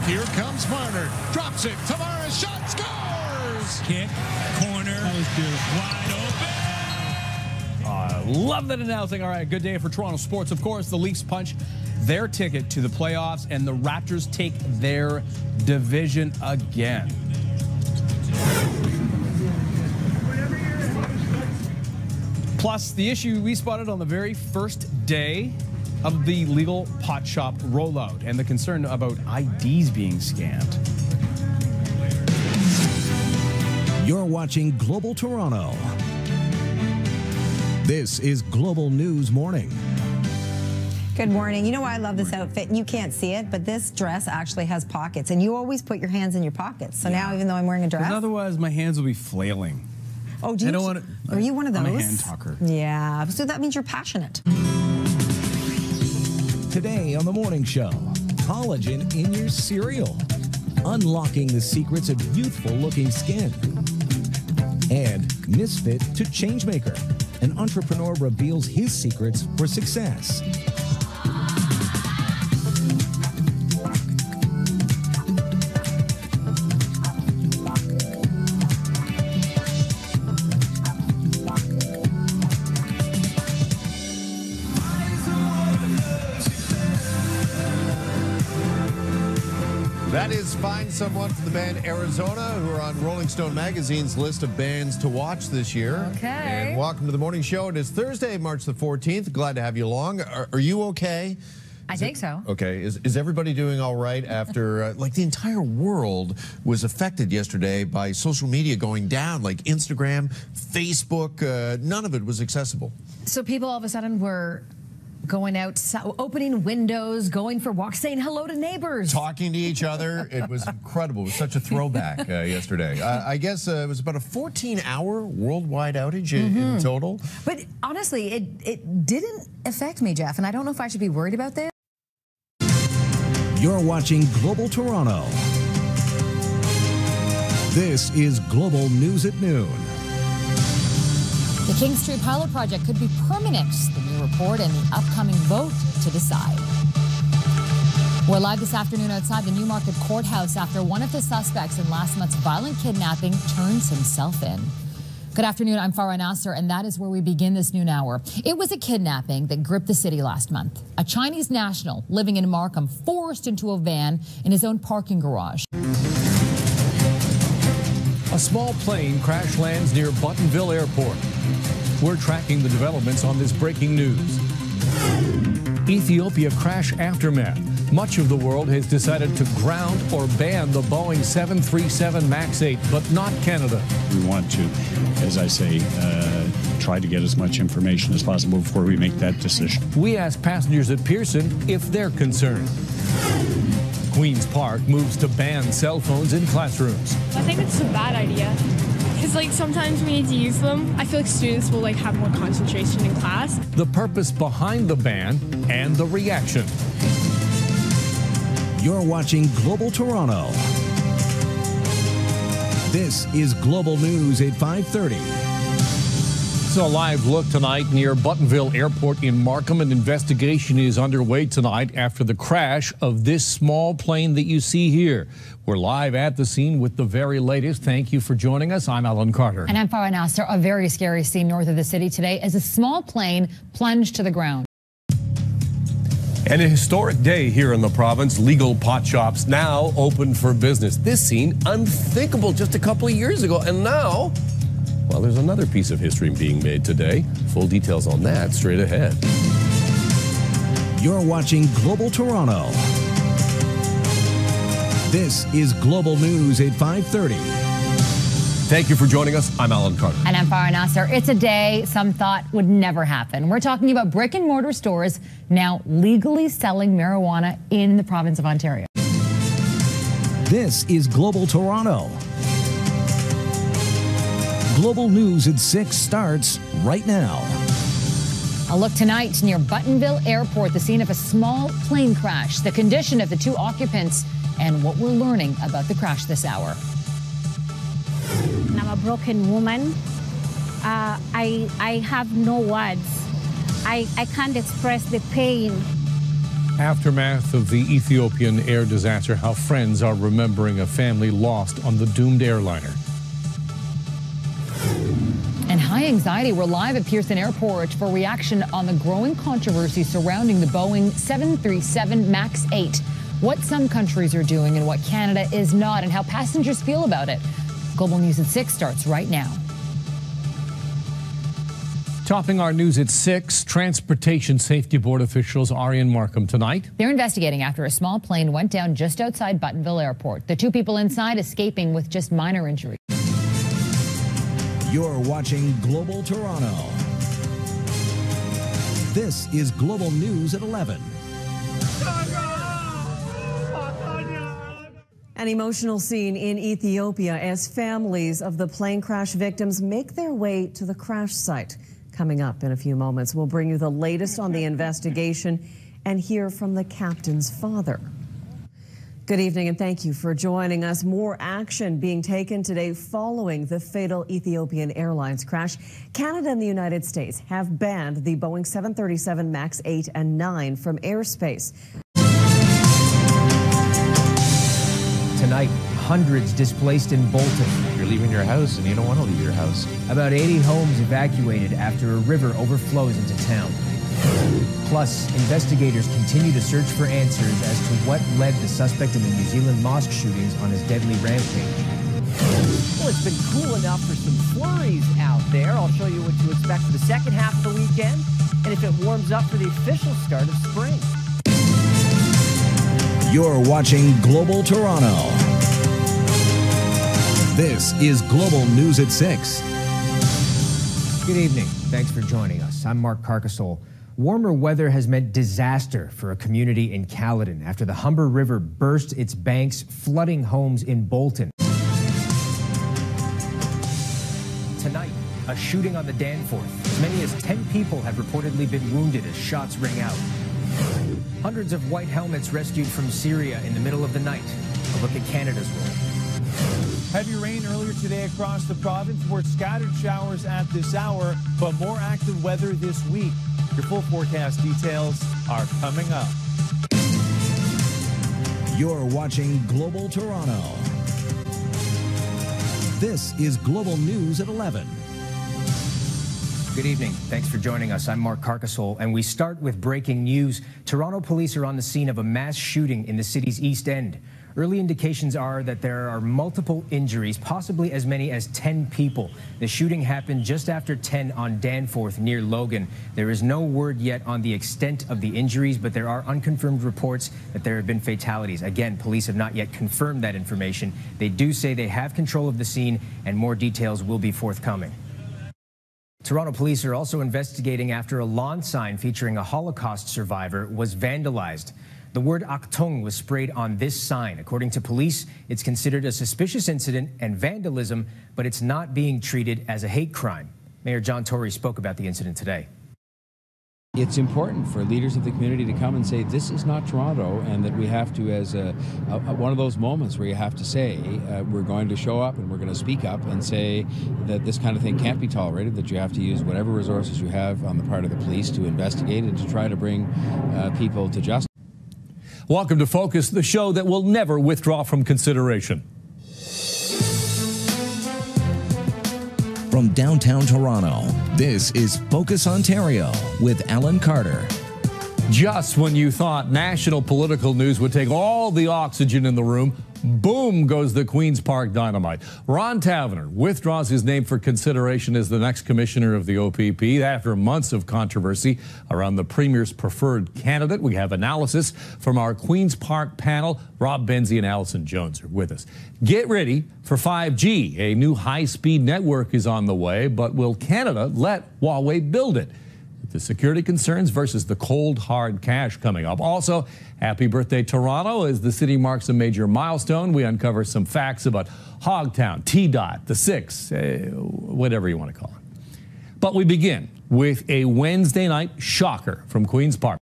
Here comes Marner. Drops it. Tavares shot, scores! Kick, corner. That was beautiful. Wide open. Love that announcing. All right, good day for Toronto sports. Of course, the Leafs punch their ticket to the playoffs, and the Raptors take their division again. Plus, the issue we spotted on the very first day of the legal pot shop rollout and the concern about IDs being scanned. You're watching Global Toronto. This is Global News Morning. Good morning. You know why I love this outfit? You can't see it, but this dress actually has pockets, and you always put your hands in your pockets. So now, even though I'm wearing a dress, otherwise my hands will be flailing. Oh, do you? I don't want to. Are you one of those? I'm a hand talker. Yeah. So that means you're passionate. Today on the morning show, collagen in your cereal, unlocking the secrets of youthful-looking skin, and misfit to changemaker. An entrepreneur reveals his secrets for success. That is Find Someone from the band Arizona, who are on Rolling Stone magazine's list of bands to watch this year. Okay. And welcome to the morning show. It is Thursday, March the 14th. Glad to have you along. Are you okay? I think so. Okay. Is everybody doing all right after, like, the entire world was affected yesterday by social media going down, like Instagram, Facebook, none of it was accessible. So people all of a sudden were going out, opening windows, going for walks, saying hello to neighbors. Talking to each other. It was incredible. It was such a throwback yesterday. I guess it was about a 14-hour worldwide outage in total. But honestly, it didn't affect me, Jeff, and I don't know if I should be worried about this. You're watching Global Toronto. This is Global News at Noon. The King Street pilot project could be permanent. The new report and the upcoming vote to decide. We're live this afternoon outside the Newmarket Courthouse after one of the suspects in last month's violent kidnapping turns himself in. Good afternoon, I'm Farah Nasser, and that is where we begin this noon hour. It was a kidnapping that gripped the city last month. A Chinese national living in Markham forced into a van in his own parking garage. A small plane crash lands near Buttonville Airport. We're tracking the developments on this breaking news. Ethiopia crash aftermath. Much of the world has decided to ground or ban the Boeing 737 MAX 8, but not Canada. We want to, as I say, try to get as much information as possible before we make that decision. We asked passengers at Pearson if they're concerned. Queen's Park moves to ban cell phones in classrooms. I think it's a bad idea because, like, sometimes we need to use them. I feel like students will, like, have more concentration in class. The purpose behind the ban and the reaction. You're watching Global Toronto. This is Global News at 5:30. It's a live look tonight near Buttonville Airport in Markham. An investigation is underway tonight after the crash of this small plane that you see here. We're live at the scene with the very latest. Thank you for joining us. I'm Alan Carter. And I'm Farah Nasser. A very scary scene north of the city today as a small plane plunged to the ground. And a historic day here in the province. Legal pot shops now open for business. This scene unthinkable just a couple of years ago. And now, well, there's another piece of history being made today. Full details on that straight ahead. You're watching Global Toronto. This is Global News at 5:30. Thank you for joining us. I'm Alan Carter. And I'm Farah Nasser. It's a day some thought would never happen. We're talking about brick and mortar stores now legally selling marijuana in the province of Ontario. This is Global Toronto. Global News at 6 starts right now. A look tonight near Buttonville Airport, the scene of a small plane crash, the condition of the two occupants, and what we're learning about the crash this hour. I'm a broken woman. I have no words. I can't express the pain. Aftermath of the Ethiopian air disaster, how friends are remembering a family lost on the doomed airliner. And high anxiety. We're live at Pearson Airport for reaction on the growing controversy surrounding the Boeing 737 MAX 8. What some countries are doing and what Canada is not, and how passengers feel about it. Global News at 6 starts right now. Topping our news at 6, Transportation Safety Board officials are in Markham tonight. They're investigating after a small plane went down just outside Buttonville Airport. The 2 people inside escaping with just minor injuries. You're watching Global Toronto. This is Global News at 11. An emotional scene in Ethiopia as families of the plane crash victims make their way to the crash site. Coming up in a few moments, we'll bring you the latest on the investigation and hear from the captain's father. Good evening and thank you for joining us. More action being taken today following the fatal Ethiopian Airlines crash. Canada and the United States have banned the Boeing 737 MAX 8 and 9 from airspace. Tonight, hundreds displaced in Bolton. You're leaving your house and you don't want to leave your house. About 80 homes evacuated after a river overflows into town. Plus, investigators continue to search for answers as to what led the suspect in the New Zealand mosque shootings on his deadly rampage. Well, it's been cool enough for some flurries out there. I'll show you what to expect for the second half of the weekend and if it warms up for the official start of spring. You're watching Global Toronto. This is Global News at 6. Good evening. Thanks for joining us. I'm Mark Carcassole. Warmer weather has meant disaster for a community in Caledon after the Humber River burst its banks, flooding homes in Bolton. Tonight, a shooting on the Danforth. As many as 10 people have reportedly been wounded as shots ring out. Hundreds of white helmets rescued from Syria in the middle of the night. A look at Canada's role. Heavy rain earlier today across the province. More scattered showers at this hour, but more active weather this week. Your full forecast details are coming up. You're watching Global Toronto. This is Global News at 11. Good evening. Thanks for joining us. I'm Mark Carcassole, and we start with breaking news. Toronto police are on the scene of a mass shooting in the city's East End. Early indications are that there are multiple injuries, possibly as many as 10 people. The shooting happened just after 10 on Danforth near Logan. There is no word yet on the extent of the injuries, but there are unconfirmed reports that there have been fatalities. Again, police have not yet confirmed that information. They do say they have control of the scene, and more details will be forthcoming. Toronto police are also investigating after a lawn sign featuring a Holocaust survivor was vandalized. The word Achtung was sprayed on this sign. According to police, it's considered a suspicious incident and vandalism, but it's not being treated as a hate crime. Mayor John Tory spoke about the incident today. It's important for leaders of the community to come and say this is not Toronto, and that we have to, as one of those moments where you have to say we're going to show up and we're going to speak up and say that this kind of thing can't be tolerated, that you have to use whatever resources you have on the part of the police to investigate and to try to bring people to justice. Welcome to Focus, the show that will never withdraw from consideration. From downtown Toronto, this is Focus Ontario with Alan Carter. Just when you thought national political news would take all the oxygen in the room, boom goes the Queen's Park dynamite. Ron Taverner withdraws his name for consideration as the next commissioner of the OPP after months of controversy around the Premier's preferred candidate. We have analysis from our Queen's Park panel. Rob Benzie and Allison Jones are with us. Get ready for 5G. A new high-speed network is on the way, but will Canada let Huawei build it? The security concerns versus the cold, hard cash coming up. Also, happy birthday, Toronto. As the city marks a major milestone, we uncover some facts about Hogtown, T-Dot, the Six, whatever you want to call it. But we begin with a Wednesday night shocker from Queen's Park.